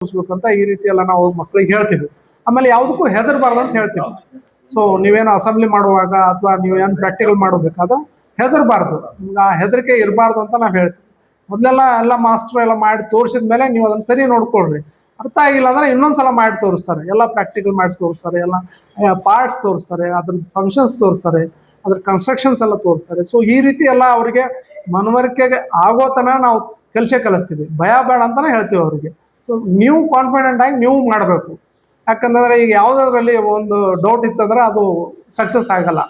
ತೋರಿಸ್ಬೇಕಂತ ಈ ರೀತಿ ಎಲ್ಲ ನಾವು ಮಕ್ಕಳಿಗೆ ಹೇಳ್ತೀವಿ. ಆಮೇಲೆ ಯಾವುದಕ್ಕೂ ಹೆದರ್ಬಾರ್ದು ಅಂತ ಹೇಳ್ತೀವಿ. ಸೊ ನೀವೇನು ಅಸೆಂಬ್ಲಿ ಮಾಡುವಾಗ ಅಥವಾ ನೀವೇನು ಪ್ರಾಕ್ಟಿಕಲ್ ಮಾಡಬೇಕಾದ ಹೆದರ್ಬಾರ್ದು, ನಿಮ್ಗೆ ಆ ಹೆದರಿಕೆ ಇರಬಾರ್ದು ಅಂತ ನಾವು ಹೇಳ್ತೀವಿ. ಮೊದಲೆಲ್ಲ ಎಲ್ಲ ಮಾಸ್ಟರ್ ಎಲ್ಲ ಮಾಡಿ ತೋರಿಸಿದ ಮೇಲೆ ನೀವು ಅದನ್ನ ಸರಿ ನೋಡ್ಕೊಳ್ರಿ. ಅರ್ಥ ಆಗಿಲ್ಲ ಅಂದ್ರೆ ಇನ್ನೊಂದ್ಸಲ ಮಾಡಿ ತೋರಿಸ್ತಾರೆ, ಎಲ್ಲ ಪ್ರಾಕ್ಟಿಕಲ್ ಮಾಡಿ ತೋರಿಸ್ತಾರೆ, ಎಲ್ಲ ಪಾರ್ಟ್ಸ್ ತೋರಿಸ್ತಾರೆ, ಅದ್ರ ಫಂಕ್ಷನ್ಸ್ ತೋರಿಸ್ತಾರೆ, ಅದ್ರ ಕನ್ಸ್ಟ್ರಕ್ಷನ್ಸ್ ಎಲ್ಲ ತೋರಿಸ್ತಾರೆ. ಸೊ ಈ ರೀತಿ ಎಲ್ಲ ಅವರಿಗೆ ಮನವರಿಕೆಗೆ ಆಗೋತನ ನಾವು ಕಲಿಸ್ತೀವಿ. ಭಯ ಬೇಡ ಅಂತಾನೆ ಹೇಳ್ತೀವಿ ಅವರಿಗೆ. ಸೊ ನೀವು ಕಾನ್ಫಿಡೆಂಟ್ ಆಗಿ ನೀವು ಮಾಡಬೇಕು. ಯಾಕಂತಂದ್ರೆ ಈಗ ಯಾವುದಾದ್ರಲ್ಲಿ ಒಂದು ಡೌಟ್ ಇತ್ತಂದ್ರೆ ಅದು ಸಕ್ಸಸ್ ಆಗಲ್ಲ.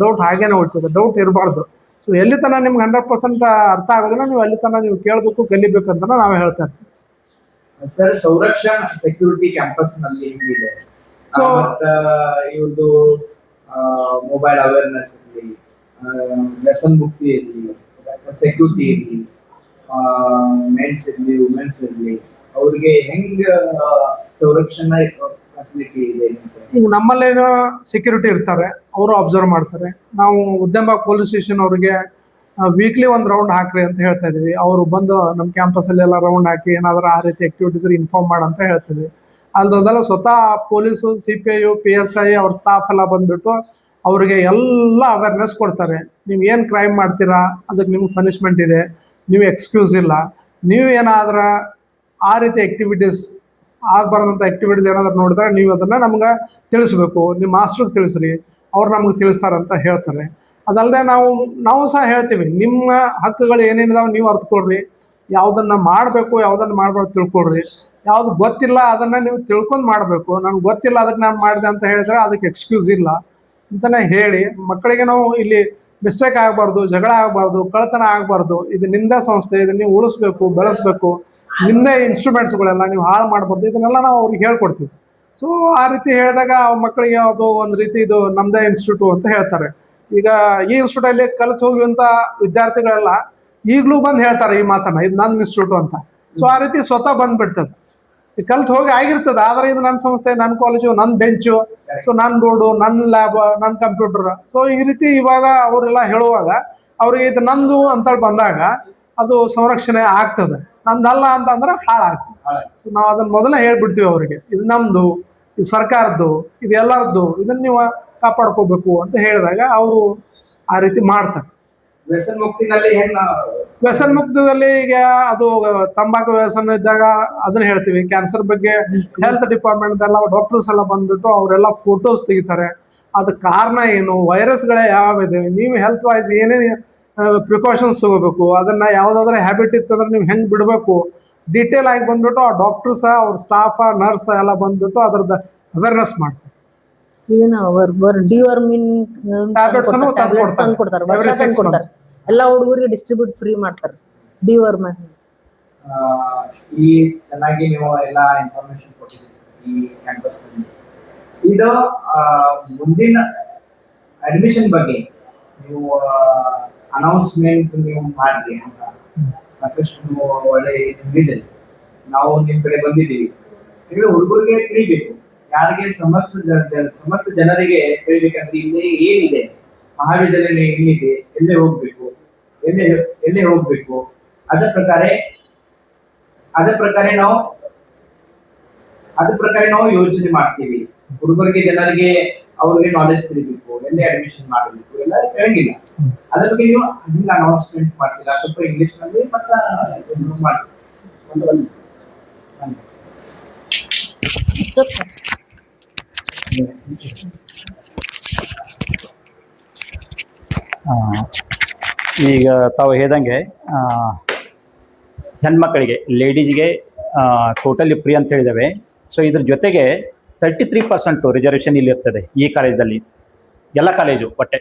ಡೌಟ್ ಹಾಗೇನೆ ಹೋಗ್ತದೆ, ಡೌಟ್ ಇರಬಾರ್ದು. ಸೊ ಎಲ್ಲಿ ತನಕ ನಿಮ್ಗೆ 100% ಅರ್ಥ ಆಗೋದಿಲ್ಲ ನೀವು ಅಲ್ಲಿ ತನಕ ನೀವು ಕೇಳಬೇಕು, ಕಲಿಬೇಕು ಅಂತ ನಾವು ಹೇಳ್ತಾ ಇರ್ತೀವಿ. ಸರ್, ಸಂರಕ್ಷಣಾ ಸೆಕ್ಯೂರಿಟಿ ಕ್ಯಾಂಪಸ್ ನಲ್ಲಿ ಹೆಂಗಿದೆ? ಸೊ ಇವ್ರದ್ದು ಮೊಬೈಲ್ ಅವೇರ್ನೆಸ್ ಇರಲಿ, ವ್ಯಸನ ಮುಕ್ತಿ ಇರಲಿ, ಸೆಕ್ಯೂರಿಟಿ ಇರಲಿ, ಮೆನ್ಸ್ ಇರಲಿ, ವುಮೆನ್ಸ್ ಇರಲಿ, ಅವ್ರಿಗೆ ಹೆಂಗ ಸಂರಕ್ಷಣಾ ಫೆಸಿಲಿಟಿ ಇದೆ? ಈಗ ನಮ್ಮಲ್ಲೇನೋ ಸೆಕ್ಯೂರಿಟಿ ಇರ್ತಾರೆ, ಅವರು ಅಬ್ಸರ್ವ್ ಮಾಡ್ತಾರೆ. ನಾವು ಉದ್ಯಮ ಪೊಲೀಸ್ ಸ್ಟೇಷನ್ ಅವರಿಗೆ ವೀಕ್ಲಿ ಒಂದು ರೌಂಡ್ ಹಾಕ್ರಿ ಅಂತ ಹೇಳ್ತಾ ಇದೀವಿ. ಅವರು ಬಂದು ನಮ್ಮ ಕ್ಯಾಂಪಸಲ್ಲಿ ಎಲ್ಲ ರೌಂಡ್ ಹಾಕಿ ಏನಾದರೂ ಆ ರೀತಿ ಆಕ್ಟಿವಿಟೀಸ್ ಇನ್ಫಾರ್ಮ್ ಮಾಡಂತ ಹೇಳ್ತೀವಿ. ಅಲ್ಲದಲ್ಲ ಸ್ವತಃ ಪೊಲೀಸು, CPI, PSI ಅವ್ರ ಸ್ಟಾಫ್ ಎಲ್ಲ ಬಂದ್ಬಿಟ್ಟು ಅವ್ರಿಗೆ ಎಲ್ಲ ಅವೇರ್ನೆಸ್ ಕೊಡ್ತಾರೆ. ನೀವು ಏನು ಕ್ರೈಮ್ ಮಾಡ್ತೀರಾ ಅದಕ್ಕೆ ನಿಮ್ಗೆ ಪನಿಷ್ಮೆಂಟ್ ಇದೆ, ನೀವು ಎಕ್ಸ್ಕ್ಯೂಸ್ ಇಲ್ಲ, ನೀವು ಏನಾದ್ರ ಆ ರೀತಿ ಆಕ್ಟಿವಿಟೀಸ್ ಆಗಬಾರ್ದಂಥ ಆಕ್ಟಿವಿಟೀಸ್ ಏನಾದ್ರು ನೋಡಿದ್ರೆ ನೀವು ಅದನ್ನ ನಮ್ಗೆ ತಿಳಿಸ್ಬೇಕು, ನಿಮ್ಮ ಮಾಸ್ಟರ್ಗೆ ತಿಳಿಸ್ರಿ, ಅವ್ರು ನಮ್ಗೆ ತಿಳಿಸ್ತಾರಂತ ಹೇಳ್ತಾರೆ. ಅದಲ್ಲದೆ ನಾವು ಸಹ ಹೇಳ್ತೀವಿ, ನಿಮ್ಮ ಹಕ್ಕುಗಳು ಏನೇನಿದಾವೆ ನೀವು ಅರ್ಥಕೊಳ್ರಿ, ಯಾವುದನ್ನ ಮಾಡಬೇಕು ಯಾವುದನ್ನ ಮಾಡ್ಬಾರ್ದು ತಿಳ್ಕೊಳ್ರಿ, ಯಾವ್ದು ಗೊತ್ತಿಲ್ಲ ಅದನ್ನ ನೀವು ತಿಳ್ಕೊಂಡು ಮಾಡಬೇಕು. ನನ್ಗೆ ಗೊತ್ತಿಲ್ಲ ಅದಕ್ಕೆ ನಾನು ಮಾಡಿದೆ ಅಂತ ಹೇಳಿದ್ರೆ ಅದಕ್ಕೆ ಎಕ್ಸ್ಕ್ಯೂಸ್ ಇಲ್ಲ ಅಂತಾನೆ ಹೇಳಿ ಮಕ್ಕಳಿಗೆ ನಾವು ಇಲ್ಲಿ ಮಿಸ್ಟೇಕ್ ಆಗಬಾರ್ದು, ಜಗಳ ಆಗಬಾರ್ದು, ಕಳ್ಳತನ ಆಗಬಾರ್ದು, ಇದು ನಿಂದ ಸಂಸ್ಥೆ, ಇದನ್ನ ನೀವು ಉಳಿಸ್ಬೇಕು, ಬೆಳೆಸ್ಬೇಕು, ನಿಮ್ದೇ ಇನ್ಸ್ಟ್ರೂಮೆಂಟ್ಸ್ಗಳೆಲ್ಲ ನೀವು ಹಾಳು ಮಾಡಬಾರ್ದು, ಇದನ್ನೆಲ್ಲ ನಾವು ಅವ್ರಿಗೆ ಹೇಳ್ಕೊಡ್ತೀವಿ. ಸೊ ಆ ರೀತಿ ಹೇಳಿದಾಗ ಮಕ್ಕಳಿಗೆ ಅದು ಒಂದು ರೀತಿ ಇದು ನಮ್ದೇ ಇನ್ಸ್ಟಿಟ್ಯೂಟ್ ಅಂತ ಹೇಳ್ತಾರೆ. ಈಗ ಈ ಇನ್ಸ್ಟಿಟ್ಯೂಟ್ ಅಲ್ಲಿ ಕಲಿತು ಹೋಗುವಂತ ವಿದ್ಯಾರ್ಥಿಗಳೆಲ್ಲ ಈಗಲೂ ಬಂದು ಹೇಳ್ತಾರೆ ಈ ಮಾತನ್ನ, ಇದು ನನ್ನ ಇನ್ಸ್ಟಿಟ್ಯೂಟ್ ಅಂತ. ಸೊ ಆ ರೀತಿ ಸ್ವತಃ ಬಂದ್ಬಿಡ್ತದೆ. ಕಲ್ತು ಹೋಗಿ ಆಗಿರ್ತದೆ, ಆದ್ರೆ ಇದು ನನ್ನ ಸಂಸ್ಥೆ, ನನ್ನ ಕಾಲೇಜು, ನನ್ನ ಬೆಂಚು, ಸೊ ನನ್ನ ಬೋರ್ಡು, ನನ್ನ ಲ್ಯಾಬ್, ನನ್ನ ಕಂಪ್ಯೂಟರ್. ಸೊ ಈ ರೀತಿ ಇವಾಗ ಅವರೆಲ್ಲ ಹೇಳುವಾಗ ಅವ್ರಿಗೆ ಇದು ನಂದು ಅಂತ ಬಂದಾಗ ಅದು ಸಂರಕ್ಷಣೆ ಆಗ್ತದೆ. ನಂದಲ್ಲ ಅಂತಂದ್ರೆ ಹಾಳಾಗ್ತದೆ. ನಾವು ಅದನ್ನ ಮೊದಲೇ ಹೇಳ್ಬಿಡ್ತೀವಿ ಅವರಿಗೆ, ಇದು ನಮ್ದು, ಇದು ಸರ್ಕಾರದ್ದು, ಇದು ಎಲ್ಲರದ್ದು, ಇದನ್ನ ನೀವು ಕಾಪಾಡ್ಕೋಬೇಕು ಅಂತ ಹೇಳಿದಾಗ ಅವರು ಆ ರೀತಿ ಮಾಡ್ತಾರೆ. ವ್ಯಸನ ಮುಕ್ತಿನಲ್ಲಿ ವ್ಯಸನ ಮುಕ್ತದಲ್ಲಿ ಈಗ ಅದು ತಂಬಾಕು ವ್ಯಸನ ಇದ್ದಾಗ ಅದನ್ನ ಹೇಳ್ತೀವಿ. ಕ್ಯಾನ್ಸರ್ ಬಗ್ಗೆ ಹೆಲ್ತ್ ಡಿಪಾರ್ಟ್ಮೆಂಟ್ ಎಲ್ಲ ಡಾಕ್ಟರ್ಸ್ ಎಲ್ಲ ಬಂದ್ಬಿಟ್ಟು ಅವರೆಲ್ಲ ಫೋಟೋಸ್ ತೆಗಿತಾರೆ. ಅದಕ್ಕೆ ಕಾರಣ ಏನು, ವೈರಸ್ಗಳೇ ಯಾವಿದೆ, ನೀವು ಹೆಲ್ತ್ ವೈಸ್ ಏನೇನು ಪ್ರಿಕಾಷನ್ಸ್ ತಗೋಬೇಕು, ಅದನ್ನ ಯಾವ್ದಾದ್ರೆ ಹ್ಯಾಬಿಟ್ ಇತ್ತಂದ್ರೆ ನೀವು ಹೆಂಗ್ ಬಿಡಬೇಕು, ಡೀಟೇಲ್ ಆಗಿ ಬಂದ್ಬಿಟ್ಟು ಆ ಡಾಕ್ಟರ್ಸ್, ಅವ್ರ ಸ್ಟಾಫ್, ನರ್ಸ್ ಎಲ್ಲ ಬಂದ್ಬಿಟ್ಟು ಅದ್ರದ್ದು ಅವೇರ್ನೆಸ್ ಮಾಡ್ತಾರೆ. ಎಲ್ಲ ಹುಡುಗರಿಗೆ ಡಿಸ್ಟ್ರಿಬ್ಯೂಟ್ ಫ್ರೀ ಮಾಡ್ತಾರೆ. ಡಿವರ್ಮ್ ಈ ಚೆನ್ನಾಗಿ ನೀವು ಎಲ್ಲ ಇನ್ಫಾರ್ಮೇಶನ್ ಕೊಟ್ಟಿದ್ದೀರಿ ಈ ಕ್ಯಾಂಪಸ್ ನಲ್ಲಿ. ಇದು ಮುಂದಿನ ಅಡ್ಮಿಷನ್ ಬಗ್ಗೆ ನೀವು ಅನೌನ್ಸ್ಮೆಂಟ್ ನೀವು ಮಾಡ್ರಿ ಅಂತ ಸಾಕಷ್ಟು ಒಳ್ಳೆ ನಿಮ್ಗಿದೆ. ನಾವು ನಿಮ್ ಕಡೆ ಬಂದಿದ್ದೀವಿ, ಈಗ ಹುಡುಗರಿಗೆ ತಿಳಿಬೇಕು, ಯಾರಿಗೆ ಸಮಸ್ತ ಜನರಿಗೆ ತಿಳಿಬೇಕಂದ್ರೆ ಇಲ್ಲಿ ಏನಿದೆ, ಮಹಾವಿದ್ಯಾಲಯ ಏನಿದೆ, ಎಲ್ಲೇ ಹೋಗ್ಬೇಕು, ಎಲ್ಲೇ ಹೋಗ್ಬೇಕು, ಅದ್ರ ಪ್ರಕಾರ ನಾವು ಯೋಚನೆ ಮಾಡ್ತೀವಿ. ಹುಡುಗರಿಗೆ, ಜನರಿಗೆ, ಅವ್ರಿಗೆ ನಾಲೆಜ್ ತಿಳಿಬೇಕು, ಎಲ್ಲೇ ಅಡ್ಮಿಷನ್ ಮಾಡಬೇಕು, ಎಲ್ಲ ಹೇಳಂಗಿಲ್ಲ. ಅದ್ರ ಬಗ್ಗೆ ನೀವು ಹಿಂಗ ಅನೌನ್ಸ್ಮೆಂಟ್ ಮಾಡ್ತೀರಾ, ಸ್ವಲ್ಪ ಇಂಗ್ಲಿಷ್ ನಲ್ಲಿ ಈಗ ತಾವು ಹೇಳ್ದಂಗೆ ಹೆಣ್ಮಕ್ಕಳಿಗೆ, ಲೇಡೀಸ್ಗೆ ಟೋಟಲಿ ಫ್ರೀ ಅಂತ ಹೇಳಿದ್ದೇವೆ. ಸೊ ಇದ್ರ ಜೊತೆಗೆ 33% ರಿಸರ್ವೇಷನ್ ಇಲ್ಲಿ ಇರ್ತದೆ ಈ ಕಾಲೇಜಲ್ಲಿ. ಎಲ್ಲ ಕಾಲೇಜು ಒಟ್ಟೆ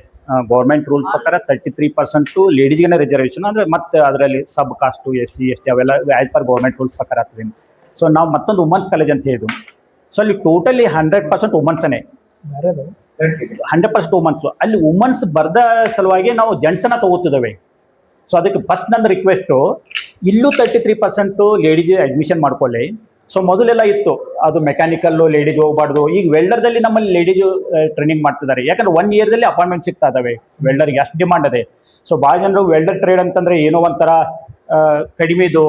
ಗೌರ್ಮೆಂಟ್ ರೂಲ್ಸ್ ಪ್ರಕಾರ 33% ಲೇಡೀಸ್ಗೆ ರಿಸರ್ವೇಷನ್, ಅಂದರೆ ಮತ್ತೆ ಅದರಲ್ಲಿ ಸಬ್ ಕಾಸ್ಟು, SC ST ಅವೆಲ್ಲ ಆ್ಯಸ್ ಪರ್ ಗೌರ್ಮೆಂಟ್ ರೂಲ್ಸ್ ಪ್ರಕಾರ ಆಗ್ತದೆ. ಸೊ ನಾವು ಮತ್ತೊಂದು ವುಮನ್ಸ್ ಕಾಲೇಜ್ ಅಂತ ಹೇಳಿದ್ವು. ಸೊ ಅಲ್ಲಿ ಟೋಟಲಿ 100% ವುಮನ್ಸನೇ, 100% ವುಮನ್ಸು. ಅಲ್ಲಿ ವುಮನ್ಸ್ ಬರ್ದ ಸಲುವಾಗಿ ನಾವು ಜೆಂಟ್ಸನ್ನ ತಗೋತಿದ್ದೇವೆ. ಸೊ ಅದಕ್ಕೆ ಫಸ್ಟ್ ನನ್ನ ರಿಕ್ವೆಸ್ಟು, ಇಲ್ಲೂ 33% ಲೇಡೀಸ್ ಅಡ್ಮಿಷನ್ ಮಾಡ್ಕೊಳ್ಳಿ. ಸೊ ಮೊದಲೆಲ್ಲ ಇತ್ತು ಅದು ಮೆಕ್ಯಾನಿಕಲ್ಲು ಲೇಡೀಸ್ ಹೋಗ್ಬಾರ್ದು. ಈಗ ವೆಲ್ಡರ್ದಲ್ಲಿ ನಮ್ಮಲ್ಲಿ ಲೇಡೀಸು ಟ್ರೈನಿಂಗ್ ಮಾಡ್ತಿದ್ದಾರೆ. ಯಾಕಂದ್ರೆ 1 year ಅಪಾಯಿಂಟ್ಮೆಂಟ್ ಸಿಗ್ತಾ ಇದಾವೆ. ವೆಲ್ಡರ್ಗೆ ಅಷ್ಟು ಡಿಮಾಂಡ್ ಇದೆ. ಸೊ ಭಾಳ ಜನರು ವೆಲ್ಡರ್ ಟ್ರೇಡ್ ಅಂತಂದ್ರೆ ಏನೋ ಒಂಥರ ಕಡಿಮೆದು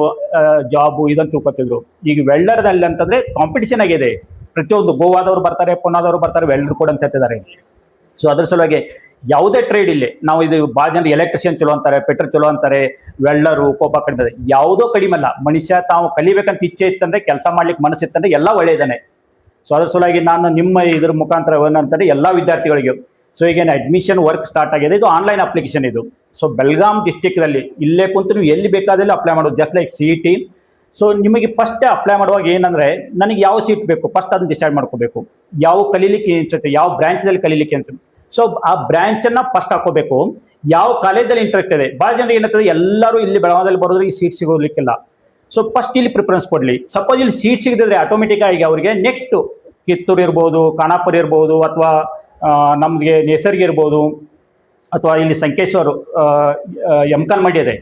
ಜಾಬು ಇದನ್ನು ತಿಳ್ಕೊತಿದ್ರು. ಈಗ ವೆಲ್ಡರ್ದಲ್ಲಿ ಅಂತಂದ್ರೆ ಕಾಂಪಿಟಿಷನ್ ಆಗಿದೆ. ಪ್ರತಿಯೊಂದು ಗೋವಾದವ್ರು ಬರ್ತಾರೆ, ಪುನಾದವ್ರು ಬರ್ತಾರೆ, ವೆಲ್ಡರ್ ಕೂಡ ಅಂತ ಹೇಳ್ತಿದ್ದಾರೆ. ಸೊ ಅದ್ರ ಸಲುವಾಗಿ ಯಾವುದೇ ಟ್ರೇಡ್ ಇಲ್ಲಿ ನಾವು ಇದು ಭಾಳ ಜನ ಎಲೆಕ್ಟ್ರಿಷಿಯನ್ ಚಲೋ ಅಂತಾರೆ, ಪೆಟ್ರೋಲ್ ಚಲೋ ಅಂತಾರೆ, ವೆಲ್ಡರು ಕೋಪ ಕಡಿಮೆ, ಯಾವುದೋ ಕಡಿಮೆ ಅಲ್ಲ. ಮನುಷ್ಯ ತಾವು ಕಲಿಬೇಕಂತ ಇಚ್ಛೆ ಇತ್ತಂದ್ರೆ, ಕೆಲಸ ಮಾಡ್ಲಿಕ್ಕೆ ಮನಸ್ಸಿತ್ತಂದ್ರೆ ಎಲ್ಲ ಒಳ್ಳೆಯದಾನೆ. ಸೊ ಅದ್ರ ಸಲುವಾಗಿ ನಾನು ನಿಮ್ಮ ಇದ್ರ ಮುಖಾಂತರ ಏನಂತಾರೆ ಎಲ್ಲ ವಿದ್ಯಾರ್ಥಿಗಳಿಗೆ, ಸೊ ಈಗೇನು ಅಡ್ಮಿಷನ್ ವರ್ಕ್ ಸ್ಟಾರ್ಟ್ ಆಗಿದೆ, ಇದು ಆನ್ಲೈನ್ ಅಪ್ಲಿಕೇಶನ್ ಇದು. ಸೊ ಬೆಳಗಾಂ ಡಿಸ್ಟಿಕ್ದಲ್ಲಿ ಇಲ್ಲೇ ಕುಂತು ನೀವು ಎಲ್ಲಿ ಬೇಕಾದಲ್ಲಿ ಅಪ್ಲೈ ಮಾಡೋದು, ಜಸ್ಟ್ ಲೈಕ್ CET. ಸೊ ನಿಮಗೆ ಫಸ್ಟ್ ಅಪ್ಲೈ ಮಾಡುವಾಗ ಏನಂದ್ರೆ, ನನಗೆ ಯಾವ ಸೀಟ್ ಬೇಕು ಫಸ್ಟ್ ಅದನ್ನ ಡಿಸೈಡ್ ಮಾಡ್ಕೋಬೇಕು. ಯಾವ ಕಲೀಲಿಕ್ಕೆ ಅನ್ಸುತ್ತೆ, ಯಾವ ಬ್ರಾಂಚ್ದಲ್ಲಿ ಕಲೀಲಿಕ್ಕೆ ಅಂತ. ಸೊ ಆ ಬ್ರಾಂಚನ್ನು ಫಸ್ಟ್ ಹಾಕೋಬೇಕು. ಯಾವ ಕಾಲೇಜಲ್ಲಿ ಇಂಟ್ರೆಸ್ಟ್ ಇದೆ. ಭಾಳ ಜನ ಏನಂತದೆ, ಎಲ್ಲರೂ ಇಲ್ಲಿ ಬೆಳಗಾವಿಯಲ್ಲಿ ಬರೋದ್ರೆ ಈ ಸೀಟ್ ಸಿಗೋಲಿಕ್ಕಿಲ್ಲ. ಸೊ ಫಸ್ಟ್ ಇಲ್ಲಿ ಪ್ರಿಫರೆನ್ಸ್ ಕೊಡಲಿ. ಸಪೋಸ್ ಇಲ್ಲಿ ಸೀಟ್ ಸಿಗದಿದ್ರೆ ಆಟೋಮೆಟಿಕ್ ಆಗಿ ಅವರಿಗೆ ನೆಕ್ಸ್ಟ್ ಕಿತ್ತೂರು ಇರ್ಬೋದು, ಖಾನಾಪುರ ಇರ್ಬೋದು, ಅಥವಾ ನಮಗೆ ನೇಸರ್ಗಿ ಇರ್ಬೋದು, ಅಥವಾ ಇಲ್ಲಿ ಸಂಕೇಶ್ವರ ಎಮ್ಕಾನ್ ಮಡಿ ಇದೆ.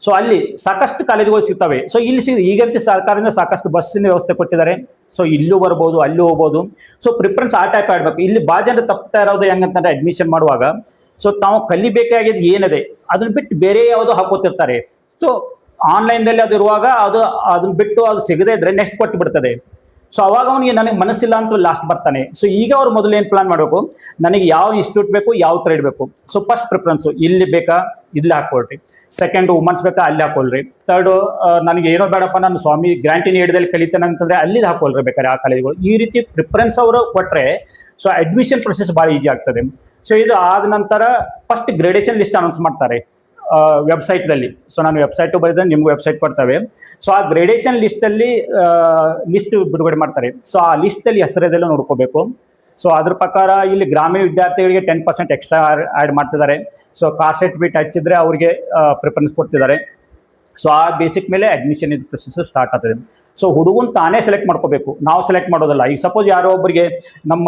ಸೊ ಅಲ್ಲಿ ಸಾಕಷ್ಟು ಕಾಲೇಜುಗಳು ಸಿಗ್ತವೆ. ಸೊ ಇಲ್ಲಿ ಈಗಂತೂ ಸರ್ಕಾರದಿಂದ ಸಾಕಷ್ಟು ಬಸ್ಸಿನ ವ್ಯವಸ್ಥೆ ಕೊಟ್ಟಿದ್ದಾರೆ. ಸೊ ಇಲ್ಲೂ ಬರ್ಬೋದು, ಅಲ್ಲೂ ಹೋಗ್ಬೋದು. ಸೊ ಪ್ರಿಫರೆನ್ಸ್ ಆ ಟೈಪ್ ಆಡಬೇಕು. ಇಲ್ಲಿ ಭಾಳ ಜನ ತಪ್ತಾ ಇರೋದು ಹೆಂಗಂತಂದ್ರೆ, ಅಡ್ಮಿಷನ್ ಮಾಡುವಾಗ ಸೊ ತಾವು ಕಲಿಬೇಕಾಗಿದ್ದು ಏನಿದೆ ಅದನ್ನ ಬಿಟ್ಟು ಬೇರೆ ಯಾವುದೋ ಹಾಕೋತಿರ್ತಾರೆ. ಸೊ ಆನ್ಲೈನ್ದಲ್ಲಿ ಅದು ಇರುವಾಗ ಅದನ್ನ ಬಿಟ್ಟು ಅದು ಸಿಗದೇ ಇದ್ರೆ ನೆಕ್ಸ್ಟ್ ಕೊಟ್ಟು ಬಿಡ್ತದೆ. ಸೊ ಅವಾಗ ಅವನಿಗೆ ನನಗೆ ಮನಸ್ಸಿಲ್ಲ ಅಂತ ಲಾಸ್ಟ್ ಬರ್ತಾನೆ. ಸೊ ಈಗ ಅವ್ರು ಮೊದಲು ಏನು ಪ್ಲಾನ್ ಮಾಡಬೇಕು, ನನಗೆ ಯಾವ ಇನ್ಸ್ಟಿಟ್ಯೂಟ್ ಬೇಕು, ಯಾವ ಟ್ರೇಡ್ ಬೇಕು. ಸೊ ಫಸ್ಟ್ ಪ್ರಿಫರೆನ್ಸು ಇಲ್ಲಿ ಬೇಕಾ, ಇಲ್ಲಿ ಹಾಕೊಳ್ರಿ. ಸೆಕೆಂಡ್ ವುಮನ್ಸ್ ಬೇಕಾ, ಅಲ್ಲಿ ಹಾಕೊಳ್ರಿ. ಥರ್ಡು ನನಗೆ ಏನೋ ಬೇಡಪ್ಪ, ನಾನು ಸ್ವಾಮಿ ಗ್ರಾಂಟಿನ ಏಡ್ದಲ್ಲಿ ಕಲಿತೇನೆ ಅಂತಂದ್ರೆ ಅಲ್ಲಿದ್ದು ಹಾಕೊಳ್ರಿ ಬೇಕಾದ್ರೆ ಆ ಕಾಲೇಜ್ಗಳು. ಈ ರೀತಿ ಪ್ರಿಫರೆನ್ಸ್ ಅವರು ಕೊಟ್ಟರೆ ಸೊ ಅಡ್ಮಿಷನ್ ಪ್ರೊಸೆಸ್ ಭಾಳ ಈಜಿ ಆಗ್ತದೆ. ಸೊ ಇದು ಆದ ನಂತರ ಫಸ್ಟ್ ಗ್ರೇಡೇಷನ್ ಲಿಸ್ಟ್ ಅನೌನ್ಸ್ ಮಾಡ್ತಾರೆ ವೆಬ್ಸೈಟ್ದಲ್ಲಿ. ಸೊ ನಾನು ವೆಬ್ಸೈಟು ಬರೆದ್ರೆ ನಿಮ್ಗೆ ವೆಬ್ಸೈಟ್ ಕೊಡ್ತವೆ. ಸೊ ಆ ಗ್ರೇಡೇಷನ್ ಲಿಸ್ಟಲ್ಲಿ ಲಿಸ್ಟ್ ಬಿಡುಗಡೆ ಮಾಡ್ತಾರೆ. ಸೊ ಆ ಲಿಸ್ಟಲ್ಲಿ ಹೆಸರದೆಲ್ಲ ನೋಡ್ಕೋಬೇಕು. ಸೊ ಅದ್ರ ಪ್ರಕಾರ ಇಲ್ಲಿ ಗ್ರಾಮೀಣ ವಿದ್ಯಾರ್ಥಿಗಳಿಗೆ 10% ಎಕ್ಸ್ಟ್ರಾ ಆ್ಯಡ್ ಮಾಡ್ತಿದ್ದಾರೆ. ಸೊ ಕಾಸ್ಟ್ ಸರ್ಟಿಫಿಕೇಟ್ ಹಚ್ಚಿದ್ರೆ ಅವರಿಗೆ ಪ್ರಿಫರೆನ್ಸ್ ಕೊಡ್ತಿದ್ದಾರೆ. ಸೊ ಆ ಬೇಸಿಕ್ ಮೇಲೆ ಅಡ್ಮಿಷನ್ ಇದು ಪ್ರೊಸೆಸ್ ಸ್ಟಾರ್ಟ್ ಆಗ್ತದೆ. ಸೊ ಹುಡುಗನ್ ತಾನೇ ಸೆಲೆಕ್ಟ್ ಮಾಡ್ಕೋಬೇಕು, ನಾವು ಸೆಲೆಕ್ಟ್ ಮಾಡೋದಲ್ಲ. ಈಗ ಸಪೋಸ್ ಯಾರೋ ಒಬ್ಬರಿಗೆ ನಮ್ಮ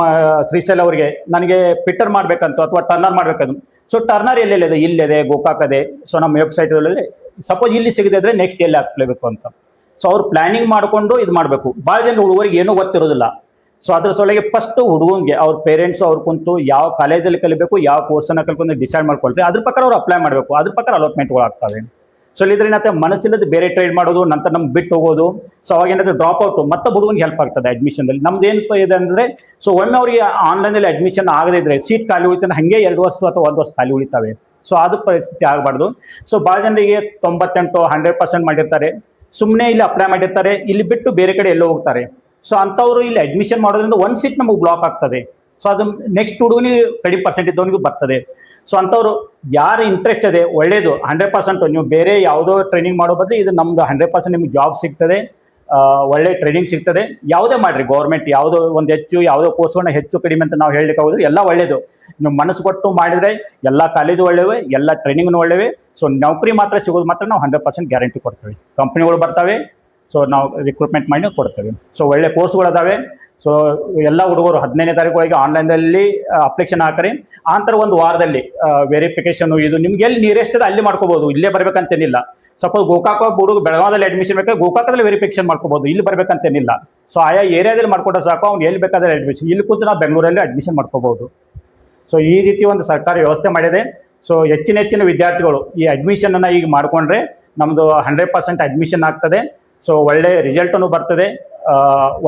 ಶ್ರೀಶೈಲ್ ಅವರಿಗೆ ನನಗೆ ಪಿಟ್ಟರ್ ಮಾಡಬೇಕಂತ ಅಥವಾ ಟರ್ನರ್ ಮಾಡಬೇಕಂತ. ಸೊ ಟರ್ನರ್ ಎಲ್ಲೆಲ್ಲಿದೆ, ಇಲ್ಲಿದೆ, ಗೋಕಾಕ್ ಇದೆ. ಸೊ ನಮ್ಮ ವೆಬ್ಸೈಟಲ್ಲಿ ಸಪೋಸ್ ಇಲ್ಲಿ ಸಿಗದೆ ಇದ್ರೆ ನೆಕ್ಸ್ಟ್ ಎಲ್ಲಿ ಹಾಕ್ಲೇಬೇಕು ಅಂತ. ಸೊ ಅವ್ರು ಪ್ಲಾನಿಂಗ್ ಮಾಡಿಕೊಂಡು ಇದು ಮಾಡಬೇಕು. ಭಾಳ ಜನ ಹುಡುಗರಿಗೆ ಏನೂ ಗೊತ್ತಿರೋದಿಲ್ಲ. ಸೊ ಅದ್ರ ಸಲುವಾಗಿ ಫಸ್ಟ್ ಹುಡುಗಂಗೆ ಅವ್ರ ಪೇರೆಂಟ್ಸ್ ಅವ್ರು ಕುಂತು ಯಾವ ಕಾಲೇಜಲ್ಲಿ ಕಲಿಬೇಕು, ಯಾವ ಕೋರ್ಸನ್ನು ಕಲ್ಕೊಂಡು ಡಿಸೈಡ್ ಮಾಡ್ಕೊಳ್ರಿ. ಅದ್ರ ಪ್ರಕಾರ ಅವ್ರು ಅಪ್ಲೈ ಮಾಡಬೇಕು. ಅದ್ರ ಪ್ರಕಾರ ಅಲಾಟ್ಮೆಂಟ್ಗಳು ಆಗ್ತವೆ. ಸೊ ಇಲ್ಲಿದ್ರೆ ಏನಾಗುತ್ತೆ, ಮನಸ್ಸಿಲ್ಲದ ಬೇರೆ ಟ್ರೈಡ್ ಮಾಡೋದು, ನಂತರ ನಮ್ಗೆ ಬಿಟ್ಟು ಹೋಗೋದು. ಸೊ ಅವಾಗ ಏನಾದರೂ ಡ್ರಾಪ್ ಔಟು ಮತ್ತೆ ಹುಡುಗನಿಗೆ ಹೆಲ್ಪ್ ಆಗ್ತದೆ ಅಡ್ಮಿಷನ್ದಲ್ಲಿ. ನಮ್ದು ಏನು ಇದೆ ಅಂದರೆ, ಸೊ ಒಮ್ಮೆ ಅವರಿಗೆ ಆನ್ಲೈನಲ್ಲಿ ಅಡ್ಮಿಷನ್ ಆಗದೇ ಇದ್ರೆ ಸೀಟ್ ಖಾಲಿ ಉಳಿತಾನೆ, ಹಾಗೆ 2 ವರ್ಷ ಅಥವಾ 1 ವರ್ಷ ಖಾಲಿ ಉಳಿತಾವೆ. ಸೊ ಅದು ಪರಿಸ್ಥಿತಿ ಆಗಬಾರ್ದು. ಸೊ ಭಾಳ ಜನರಿಗೆ 98 100% ಮಾಡಿರ್ತಾರೆ, ಸುಮ್ಮನೆ ಇಲ್ಲಿ ಅಪ್ಲೈ ಮಾಡಿರ್ತಾರೆ, ಇಲ್ಲಿ ಬಿಟ್ಟು ಬೇರೆ ಕಡೆ ಎಲ್ಲೋ ಹೋಗ್ತಾರೆ. ಸೊ ಅಂಥವ್ರು ಇಲ್ಲಿ ಅಡ್ಮಿಷನ್ ಮಾಡೋದ್ರಿಂದ 1 ಸೀಟ್ ನಮಗೆ ಬ್ಲಾಕ್ ಆಗ್ತದೆ. ಸೊ ಅದು ನೆಕ್ಸ್ಟ್ ಹುಡುಗನಿಗೆ ಕಡಿಮೆ ಪರ್ಸೆಂಟ್ ಇದ್ದವನಿಗೂ ಬರ್ತದೆ. ಸೊ ಅಂಥವ್ರು ಯಾರು ಇಂಟ್ರೆಸ್ಟ್ ಇದೆ ಒಳ್ಳೇದು 100%. ನೀವು ಬೇರೆ ಯಾವುದೋ ಟ್ರೈನಿಂಗ್ ಮಾಡೋ ಬದಲು ಇದು ನಮ್ದು 100% ನಿಮ್ಗೆ ಜಾಬ್ ಸಿಗ್ತದೆ, ಒಳ್ಳೆ ಟ್ರೈನಿಂಗ್ ಸಿಗ್ತದೆ. ಯಾವುದೇ ಮಾಡಿರಿ, ಗೌರ್ಮೆಂಟ್ ಯಾವುದೋ ಒಂದು ಹೆಚ್ಚು, ಯಾವುದೋ ಕೋರ್ಸ್ಗಳನ್ನ ಹೆಚ್ಚು ಕಡಿಮೆ ಅಂತ ನಾವು ಹೇಳಲಿಕ್ಕೆ ಹೋದ್ರೆ ಎಲ್ಲ ಒಳ್ಳೇದು. ನೀವು ಮನಸ್ಸು ಕೊಟ್ಟು ಮಾಡಿದರೆ ಎಲ್ಲ ಕಾಲೇಜು ಒಳ್ಳೆವೆ, ಎಲ್ಲ ಟ್ರೈನಿಂಗ್ನು ಒಳ್ಳೆವೆ. ಸೊ ನೌಕರಿ ಮಾತ್ರ ಸಿಗೋದು ಮಾತ್ರ ನಾವು 100% ಗ್ಯಾರಂಟಿ ಕೊಡ್ತೇವೆ. ಕಂಪ್ನಿಗಳು ಬರ್ತವೆ, ಸೊ ನಾವು ರಿಕ್ರೂಟ್ಮೆಂಟ್ ಮಾಡಿ ಕೊಡ್ತೇವೆ. ಸೊ ಒಳ್ಳೆ ಕೋರ್ಸ್ಗಳು ಅದಾವೆ. ಸೊ ಎಲ್ಲ ಹುಡುಗರು 15ನೇ ತಾರೀಕು ಆನ್ಲೈನಲ್ಲಿ ಅಪ್ಲಿಕೇಶನ್ ಹಾಕ್ರಿ. ಆನಂತರ ಒಂದು ವಾರದಲ್ಲಿ ವೆರಿಫಿಕೇಶನು ಇದು ನಿಮ್ಗೆ ಎಲ್ಲಿ ನಿಯರೆಸ್ಟ್ ಇದೆ ಅಲ್ಲಿ ಮಾಡ್ಕೋಬಹುದು. ಇಲ್ಲೇ ಬರ್ಬೇಕಂತೇನಿಲ್ಲ. ಸಪೋಸ್ ಗೋಕಾಕ್ ಹುಡುಗ ಬೆಳಗಾವದಲ್ಲಿ ಅಡ್ಮಿಷನ್ ಬೇಕಾದ್ರೆ ಗೋಕಾಕದಲ್ಲಿ ವೆರಿಫಿಕೇಶನ್ ಮಾಡ್ಕೋಬಹುದು, ಇಲ್ಲಿ ಬರ್ಬೇಕಂತೇನಿಲ್ಲ. ಸೊ ಆಯಾ ಏರಿಯಾದಲ್ಲಿ ಮಾಡ್ಕೊಂಡ್ರೆ ಸಾಕು, ಅವ್ನು ಎಲ್ಲಿ ಬೇಕಾದ್ರೆ ಅಡ್ಮಿಷನ್. ಇಲ್ಲಿ ಕೂತು ನಾವು ಬೆಂಗಳೂರಲ್ಲಿ ಅಡ್ಮಿಷನ್ ಮಾಡ್ಕೋಬಹುದು. ಸೊ ಈ ರೀತಿ ಒಂದು ಸರ್ಕಾರ ವ್ಯವಸ್ಥೆ ಮಾಡಿದೆ. ಸೊ ಹೆಚ್ಚಿನ ವಿದ್ಯಾರ್ಥಿಗಳು ಈ ಅಡ್ಮಿಷನನ್ನು ಈಗ ಮಾಡಿಕೊಂಡ್ರೆ ನಮ್ಮದು 100% ಅಡ್ಮಿಷನ್ ಆಗ್ತದೆ. ಸೊ ಒಳ್ಳೆ ರಿಸಲ್ಟನ್ನು ಬರ್ತದೆ,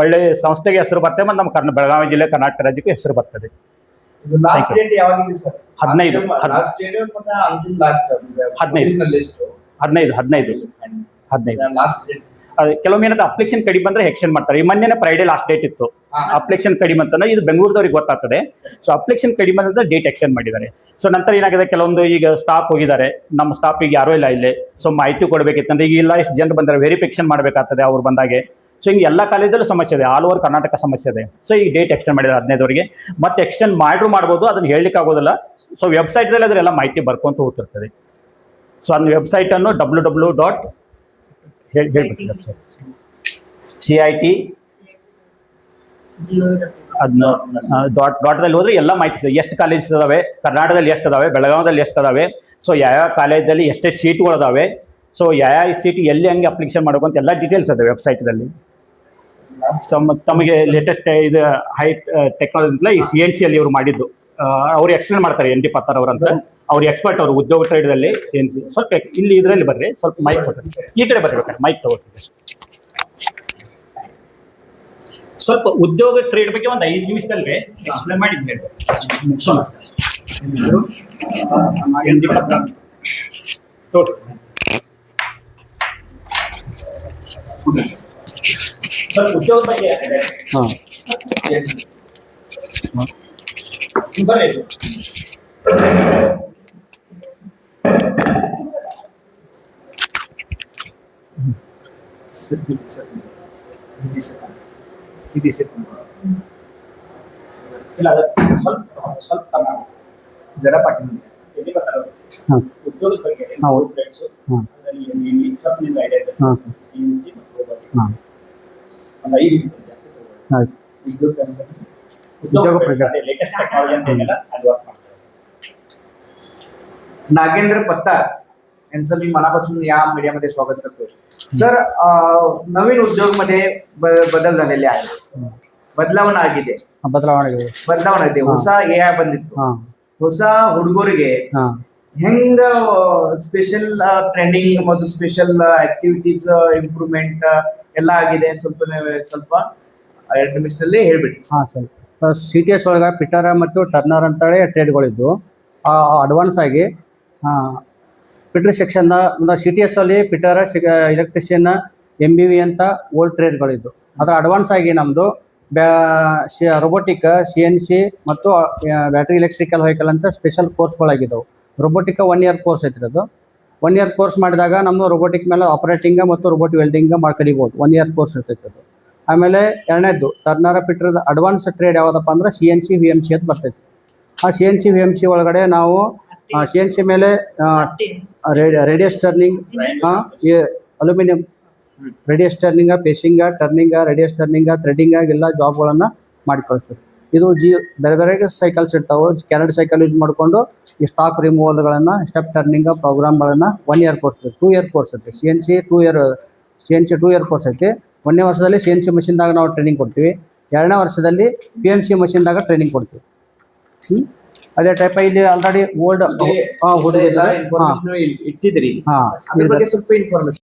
ಒಳ್ಳೆ ಸಂಸ್ಥೆಗೆ ಹೆಸರು ಬರ್ತದೆ, ಮತ್ತು ನಮ್ಮ ಬೆಳಗಾವಿ ಜಿಲ್ಲೆ ಕರ್ನಾಟಕ ರಾಜ್ಯಕ್ಕೆ ಹೆಸರು ಬರ್ತದೆ. ಲಾಸ್ಟ್ ಡೇಟ್ ಯಾವಾಗಿದೆ ಸರ್? 15 ಲಾಸ್ಟ್ ಡೇಟ್ ಮತ್ತೆ ಅಂತಿಮ ಲಾಸ್ಟ್ 15 ಲಾಸ್ಟ್ ಡೇಟ್. ಕೆಲವೊಮ್ಮೆ ಏನಾದ್ರು ಅಪ್ಲಿಕೇಶನ್ ಕಡಿಮೆ ಬಂದ್ರೆ ಎಕ್ಸ್ಟೆಂಡ್ ಮಾಡ್ತಾರೆ. ಈ ಮೊನ್ನೆ ಫ್ರೈಡೆ ಲಾಸ್ಟ್ ಡೇಟ್ ಇತ್ತು. ಅಪ್ಲಿಕೇಶನ್ ಕಡಿಮೆ ಅಂತಂದ್ರೆ ಇದು ಬೆಂಗಳೂರದವ್ರಿಗೆ ಗೊತ್ತಾಗ್ತದೆ. ಸೊ ಅಪ್ಲಿಕೇಶನ್ ಕಡಿಮೆ ಅಂದ್ರೆ ಡೇಟ್ ಎಕ್ಸ್ಟೆಂಡ್ ಮಾಡಿದ್ದಾರೆ. ಸೊ ನಂತರ ಏನಾಗಿದೆ, ಕೆಲವೊಂದು ಈಗ ಸ್ಟಾಫ್ ಹೋಗಿದ್ದಾರೆ, ನಮ್ಮ ಸ್ಟಾಫ್ ಈಗ ಯಾರೂ ಇಲ್ಲ ಇಲ್ಲಿ. ಸೊ ಮಾಹಿತಿ ಕೊಡಬೇಕಿತ್ತಂದ್ರೆ ಈಗ ಇಲ್ಲ, ಎಷ್ಟು ಜನರು ಬಂದರೆ ವೆರಿಫಿಕೇಶನ್ ಮಾಡಬೇಕಾಗ್ತದೆ ಅವ್ರು ಬಂದಾಗೆ. ಸೊ ಹಿಂಗೆ ಎಲ್ಲ ಕಾಲೇಜಲ್ಲೂ ಸಮಸ್ಯೆ ಇದೆ, ಆಲ್ ಓವರ್ ಕರ್ನಾಟಕ ಸಮಸ್ಯೆ ಇದೆ. ಸೊ ಈ ಡೇಟ್ ಎಕ್ಸ್ಟೆಂಡ್ ಮಾಡಿದ್ದಾರೆ 15ವರೆಗೆ. ಮತ್ತೆ ಎಕ್ಸ್ಟೆಂಡ್ ಮಾಡ್ಬೋದು, ಅದನ್ನು ಹೇಳಲಿಕ್ಕೆ ಆಗೋದಿಲ್ಲ. ಸೊ ವೆಬ್ಸೈಟ್ದಲ್ಲಿ ಅದರೆಲ್ಲ ಮಾಹಿತಿ ಬರ್ಕೊಂತ ಹೋಗ್ತಿರ್ತದೆ. ಸೊ ಅದನ್ನ ವೆಬ್ಸೈಟನ್ನು www. CIT ಅದನ್ನ ಡಾಟ್ದಲ್ಲಿ ಹೋದ್ರೆ ಎಲ್ಲ ಮಾಹಿತಿ ಸಿಗುತ್ತೆ. ಎಷ್ಟು ಕಾಲೇಜಸ್ ಇದಾವೆ, ಕರ್ನಾಟಕದಲ್ಲಿ ಎಷ್ಟು ಅದಾವೆ, ಬೆಳಗಾವದಲ್ಲಿ ಎಷ್ಟು ಅದಾವೆ, ಸೊ ಯಾವ ಕಾಲೇಜಲ್ಲಿ ಎಷ್ಟೆಷ್ಟು ಸೀಟ್ಗಳು ಅದಾವೆ, ಸೊ ಯಾವ ಸೀಟ್ ಎಲ್ಲಿ ಹಂಗೆ ಅಪ್ಲಿಕೇಶನ್ ಮಾಡಬೇಕು ಅಂತ ಎಲ್ಲ ಡೀಟೇಲ್ಸ್ ಅದಾವೆ ವೆಬ್ಸೈಟ್ದಲ್ಲಿ. ತಮಗೆ ಲೇಟೆಸ್ಟ್ ಇದು ಹೈ ಟೆಕ್ನಾಲಜಿ ಈ CNC ಅಲ್ಲಿ ಇವರು ಮಾಡಿದ್ದು ಅವ್ರು ಎಕ್ಸ್ಪ್ಲೇನ್ ಮಾಡ್ತಾರೆ ND ಪತ್ತಾರ್ ಅವ್ರಂತ. ಅವ್ರು ಎಕ್ಸ್ಪರ್ಟ್, ಅವರು ಉದ್ಯೋಗ ಟ್ರೇಡ್ದಲ್ಲಿ CNC. ಸ್ವಲ್ಪ ಇಲ್ಲಿ ಇದರಲ್ಲಿ ಬರ್ರಿ, ಸ್ವಲ್ಪ ಮೈಕ್ ತಗೊಳ್ರಿ, ಈ ಕಡೆ ಬರ್ಬೇಕಾದ್ರೆ ಮೈಕ್ ತಗೊಳ್ತೀವಿ. ಸ್ವಲ್ಪ ಉದ್ಯೋಗ ಟ್ರೇಡ್ ಬಗ್ಗೆ ಒಂದು 5 ನಿಮಿಷದಲ್ಲಿ ಎಕ್ಸ್ಪ್ಲೇನ್ ಮಾಡಿ ಹೇಳ್ಬೇಕು. ಮುಗಿಸೋಣ. ND ಪತ್ತಾರ್ ಸ್ವಲ್ಪ ಉದ್ಯೋಗ ಬಗ್ಗೆ ಬರ್ರಿ. ಇಲ್ಲ ಸ್ವಲ್ಪ ಜರ ಪಾಠ ಉದ್ಯೋಗದ ಬಗ್ಗೆ नागेंद्र पत्तार यांचं मी मनापासून या मीडियामध्ये स्वागत करतो. सर, नवीन उद्योग मध्ये बदल झालेले आहेत, ಬದಲಾವಣೆ ಆಗಿದೆ. ಹೊಸ AI ಬಂದಿತ್ತು. ಹೊಸ ಹುಡುಗರಿಗೆ ಹೆಂಗ ಸ್ಪೆಷಲ್ ಟ್ರೈನಿಂಗ್ ಮತ್ತು ಸ್ಪೆಷಲ್ ಆಕ್ಟಿವಿಟೀಸ್ ಇಂಪ್ರೂವ್ಮೆಂಟ್ ಎಲ್ಲ ಆಗಿದೆ, ಸ್ವಲ್ಪ 2 ನಿಮಿಷದಲ್ಲಿ ಹೇಳ್ಬಿಡಿ. ಸರ್, CTS ಒಳಗೆ ಪಿಟರ್ ಮತ್ತು ಟರ್ನರ್ ಅಂತೇಳಿ ಟ್ರೇಡ್ಗಳಿದ್ದು, ಅಡ್ವಾನ್ಸ್ ಆಗಿ ಪಿಟರ್ ಸೆಕ್ಷನ್ CTS ಅಲ್ಲಿ ಪಿಟರ್, ಎಲೆಕ್ಟ್ರಿಷಿಯನ್, MBV ಅಂತ ಓಲ್ಡ್ ಟ್ರೇಡ್ಗಳಿದ್ದು. ಅದರ ಅಡ್ವಾನ್ಸ್ ಆಗಿ ನಮ್ಮದು ರೋಬೋಟಿಕ್, CNC ಮತ್ತು ಬ್ಯಾಟ್ರಿ ಎಲೆಕ್ಟ್ರಿಕಲ್ ವೆಹಿಕಲ್ ಅಂತ ಸ್ಪೆಷಲ್ ಕೋರ್ಸ್ಗಳಾಗಿದ್ದವು. ರೋಬೋಟಿಕ್ 1 ಇಯರ್ ಕೋರ್ಸ್ ಐತ್ರಿ. ಅದು 1 ಇಯರ್ ಕೋರ್ಸ್ ಮಾಡಿದಾಗ ನಮ್ಮದು ರೋಬೋಟಿಕ್ ಮೇಲೆ ಆಪರೇಟಿಂಗ್ ಮತ್ತು ರೋಬೋಟ್ ವೆಲ್ಡಿಂಗ್ ಕಲಿಬೋದು. 1 ಇಯರ್ ಕೋರ್ಸ್ ಇರ್ತೈತೆ ಅದು. ಆಮೇಲೆ ಎರಡನೇದ್ದು ಟರ್ನರ್ ಪಿಟರ್ ಅಡ್ವಾನ್ಸ್ ಟ್ರೇಡ್ ಯಾವುದಪ್ಪ ಅಂದ್ರೆ CNC VMC ಅಂತ ಬರ್ತೈತಿ. ಆ CNC VMC ಒಳಗಡೆ ನಾವು CNC ಮೇಲೆ radius turning, aluminium radius turning, pacing, turning, radius turning, threading ಎಲ್ಲ ಜಾಬ್ಗಳನ್ನು ಮಾಡಿಕೊಳ್ತೀವಿ. ಇದು ಬೇರೆ ಬೇರೆ ಸೈಕಲ್ಸ್ ಇರ್ತಾವೆ. ಕ್ಯಾರೆಟ್ ಸೈಕಲ್ ಯೂಸ್ ಮಾಡಿಕೊಂಡು ಈ ಸ್ಟಾಕ್ ರಿಮೂವಲ್ಗಳನ್ನು, ಸ್ಟೆಪ್ ಟರ್ನಿಂಗ್ ಪ್ರೋಗ್ರಾಮ್ಗಳನ್ನು 1 ಇಯರ್ ಕೋರ್ಸ್, 2 ಇಯರ್ ಕೋರ್ಸ್ ಐತಿ. CNC 2 ಇಯರ್ ಕೋರ್ಸ್ ಐತಿ. 1ನೇ ವರ್ಷದಲ್ಲಿ CNC ಮಷಿನ್ದಾಗ ನಾವು ಟ್ರೈನಿಂಗ್ ಕೊಡ್ತೀವಿ. 2ನೇ ವರ್ಷದಲ್ಲಿ PMC ಮಷಿನ್ದಾಗ ಟ್ರೈನಿಂಗ್ ಕೊಡ್ತೀವಿ. ಅದೇ ಟೈಪ್ ಇಲ್ಲಿ ಆಲ್ರೆಡಿ ಓಲ್ಡ್ ಇಟ್ಟಿದ್ರಿ, ಅದ್ರ ಬಗ್ಗೆ ಸ್ವಲ್ಪ ಇನ್ಫಾರ್ಮೇಶನ್